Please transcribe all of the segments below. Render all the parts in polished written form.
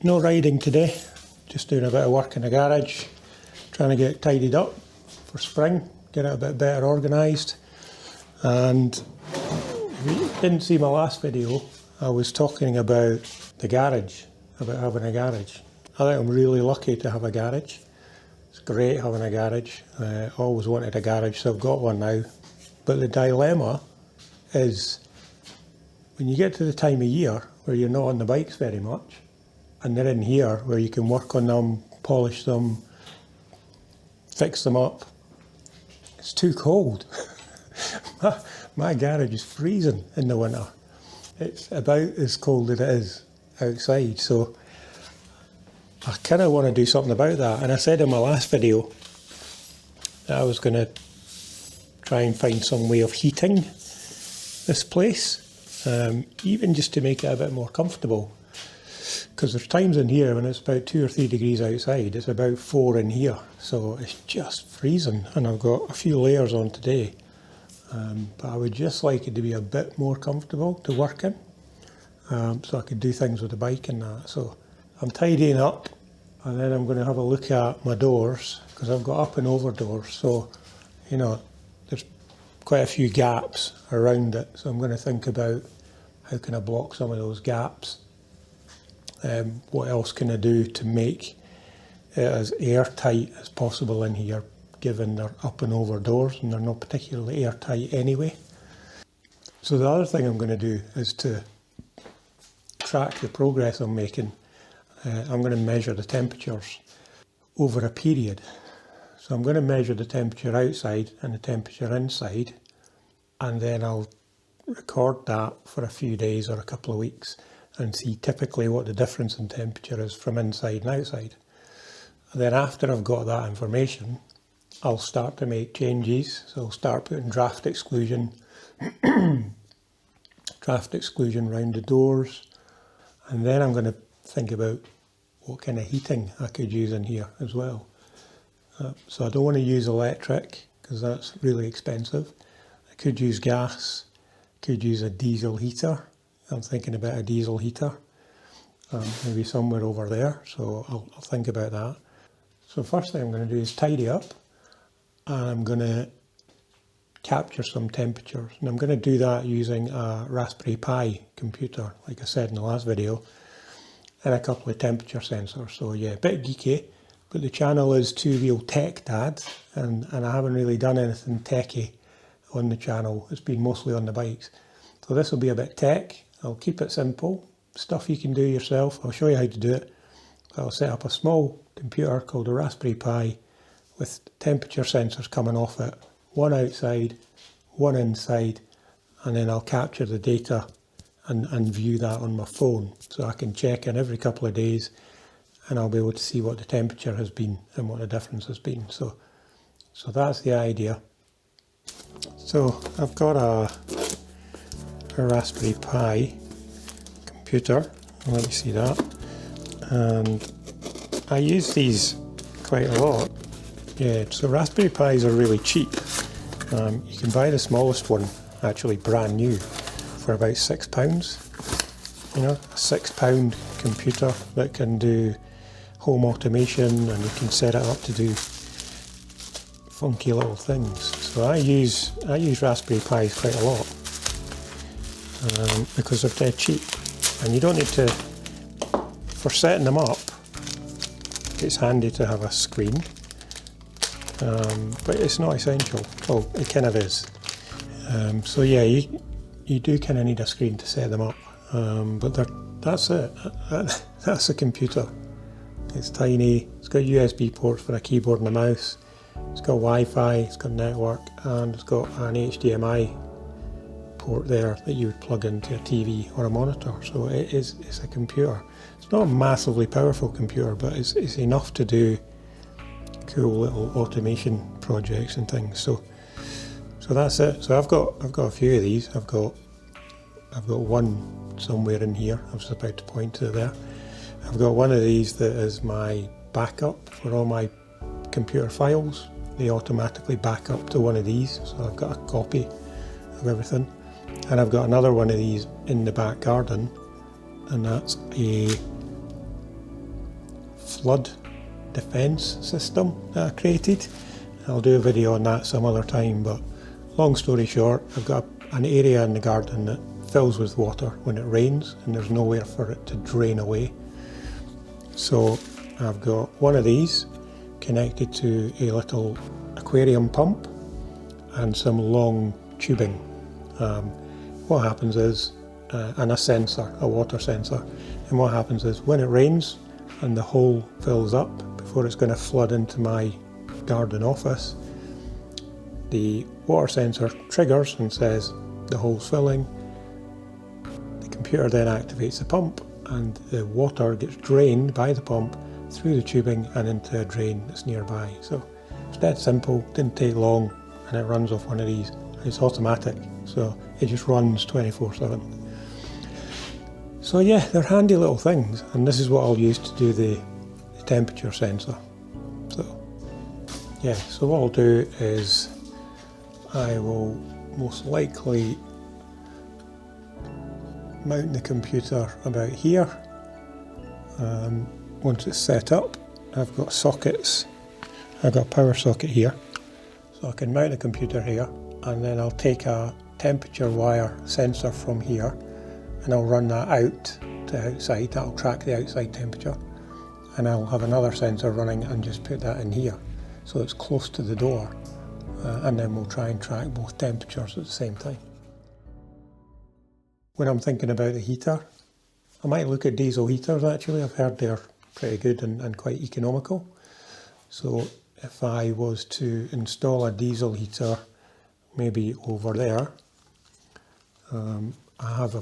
No riding today, just doing a bit of work in the garage, trying to get it tidied up for spring, get it a bit better organised. And if you didn't see my last video, I was talking about the garage, about having a garage. I think I'm really lucky to have a garage. It's great having a garage. I always wanted a garage, so I've got one now. But the dilemma is when you get to the time of year where you're not on the bikes very much, and they're in here where you can work on them, polish them, fix them up, it's too cold. my garage is freezing in the winter. It's about as cold as it is outside, so I kind of want to do something about that. And I said in my last video that I was going to try and find some way of heating this place, even just to make it a bit more comfortable. Because there's times in here when it's about 2 or 3 degrees outside, it's about 4 in here, so it's just freezing. And I've got a few layers on today, but I would just like it to be a bit more comfortable to work in, so I could do things with the bike and that. So I'm tidying up, and then I'm going to have a look at my doors, because I've got up and over doors, so you know there's quite a few gaps around it, so I'm going to think about how can I block some of those gaps. What else can I do to make it as airtight as possible in here, given they're up and over doors and they're not particularly airtight anyway. So the other thing I'm going to do is to track the progress I'm making. I'm going to measure the temperatures over a period. So I'm going to measure the temperature outside and the temperature inside, and then I'll record that for a few days or a couple of weeks and see typically what the difference in temperature is from inside and outside. And then after I've got that information, I'll start to make changes. So I'll start putting draft exclusion around the doors, and then I'm going to think about what kind of heating I could use in here as well. So I don't want to use electric because that's really expensive. I could use gas, could use a diesel heater. I'm thinking about a diesel heater, maybe somewhere over there, so I'll think about that. So first thing I'm going to do is tidy up, and I'm going to capture some temperatures, and I'm going to do that using a Raspberry Pi computer, like I said in the last video, and a couple of temperature sensors. So yeah, a bit geeky, but the channel is Two Wheel Tech Dad, and I haven't really done anything techy on the channel. It's been mostly on the bikes. So this will be a bit tech. I'll keep it simple, stuff you can do yourself. I'll show you how to do it. I'll set up a small computer called a Raspberry Pi with temperature sensors coming off it, one outside, one inside, and then I'll capture the data and view that on my phone. So I can check in every couple of days, and I'll be able to see what the temperature has been and what the difference has been. So that's the idea. So I've got a Raspberry Pi computer, let me see that, and I use these quite a lot. Yeah, so Raspberry Pis are really cheap. You can buy the smallest one actually brand new for about £6. You know, a £6 computer that can do home automation, and you can set it up to do funky little things. So I use Raspberry Pis quite a lot. Because they're dead cheap, and you don't need to, for setting them up, it's handy to have a screen, but it's not essential. Well, it kind of is. So yeah, you do kind of need a screen to set them up, but that's it. That's a computer. It's tiny, it's got USB ports for a keyboard and a mouse, it's got Wi-Fi, it's got network, and it's got an HDMI port there that you would plug into a TV or a monitor. So it's a computer. It's not a massively powerful computer, but it's enough to do cool little automation projects and things. So that's it. So I've got a few of these. I've got one somewhere in here. I was about to point to there. I've got one of these that is my backup for all my computer files. They automatically back up to one of these, so I've got a copy of everything. And I've got another one of these in the back garden, and that's a flood defence system that I created. I'll do a video on that some other time, but long story short, I've got an area in the garden that fills with water when it rains and there's nowhere for it to drain away. So I've got one of these connected to a little aquarium pump and some long tubing. What happens is, and a sensor, a water sensor, and what happens is when it rains and the hole fills up before it's going to flood into my garden office, the water sensor triggers and says the hole's filling. The computer then activates the pump and the water gets drained by the pump through the tubing and into a drain that's nearby. So it's dead simple, didn't take long, and it runs off one of these. It's automatic, so it just runs 24/7. So yeah, they're handy little things, and this is what I'll use to do the temperature sensor. So yeah, so what I'll do is I will most likely mount the computer about here. Once it's set up, I've got sockets. I've got a power socket here, so I can mount the computer here, and then I'll take a temperature wire sensor from here and I'll run that out to outside. That'll track the outside temperature, and I'll have another sensor running and just put that in here so it's close to the door, and then we'll try and track both temperatures at the same time. When I'm thinking about the heater, I might look at diesel heaters actually. I've heard they're pretty good and quite economical. So if I was to install a diesel heater maybe over there, I have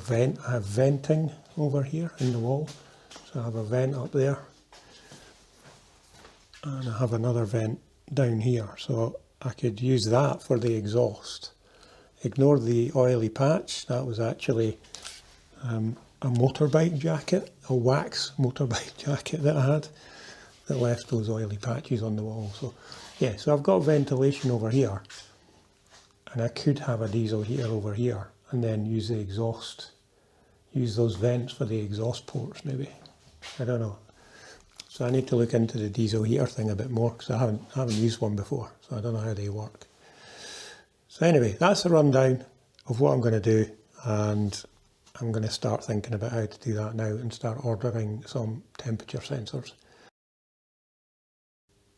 venting over here in the wall. So I have a vent up there and I have another vent down here. So I could use that for the exhaust. Ignore the oily patch, that was actually a motorbike jacket, a wax motorbike jacket that I had that left those oily patches on the wall. So yeah, so I've got ventilation over here, and I could have a diesel heater over here and then use the exhaust, use those vents for the exhaust ports maybe. I don't know. So I need to look into the diesel heater thing a bit more because I haven't used one before, so I don't know how they work. So anyway, that's the rundown of what I'm going to do, and I'm going to start thinking about how to do that now and start ordering some temperature sensors.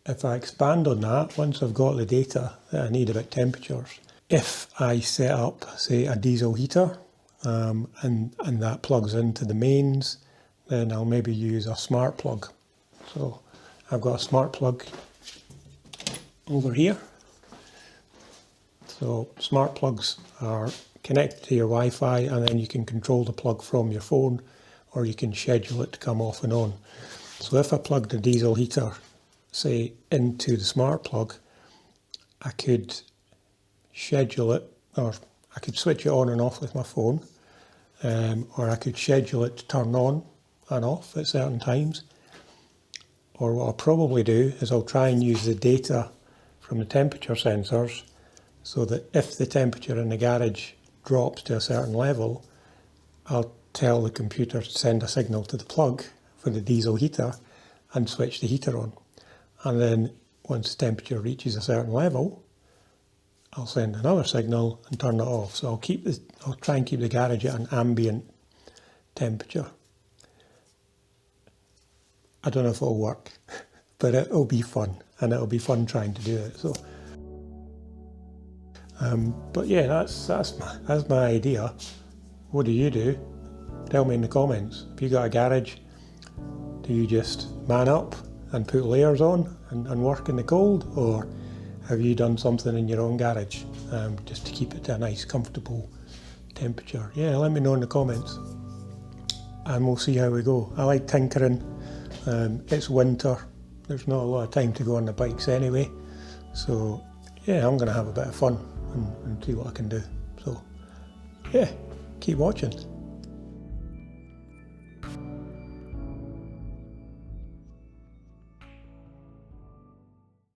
If I expand on that, once I've got the data that I need about temperatures, if I set up, say, a diesel heater and that plugs into the mains, then I'll maybe use a smart plug. So I've got a smart plug over here. So smart plugs are connected to your Wi-Fi, and then you can control the plug from your phone, or you can schedule it to come off and on. So if I plugged a diesel heater, say, into the smart plug, I could schedule it, or I could switch it on and off with my phone, or I could schedule it to turn on and off at certain times. Or what I'll probably do is I'll try and use the data from the temperature sensors so that if the temperature in the garage drops to a certain level, I'll tell the computer to send a signal to the plug for the diesel heater and switch the heater on. And then once the temperature reaches a certain level, I'll send another signal and turn it off. So I'll try and keep the garage at an ambient temperature. I don't know if it'll work, but it'll be fun, and it'll be fun trying to do it. So, but yeah, that's my idea. What do you do? Tell me in the comments. If you got a garage, do you just man up and put layers on and work in the cold, or have you done something in your own garage just to keep it to a nice, comfortable temperature? Yeah, let me know in the comments, and we'll see how we go. I like tinkering. It's winter. There's not a lot of time to go on the bikes anyway, so yeah, I'm going to have a bit of fun and see what I can do. So yeah, keep watching.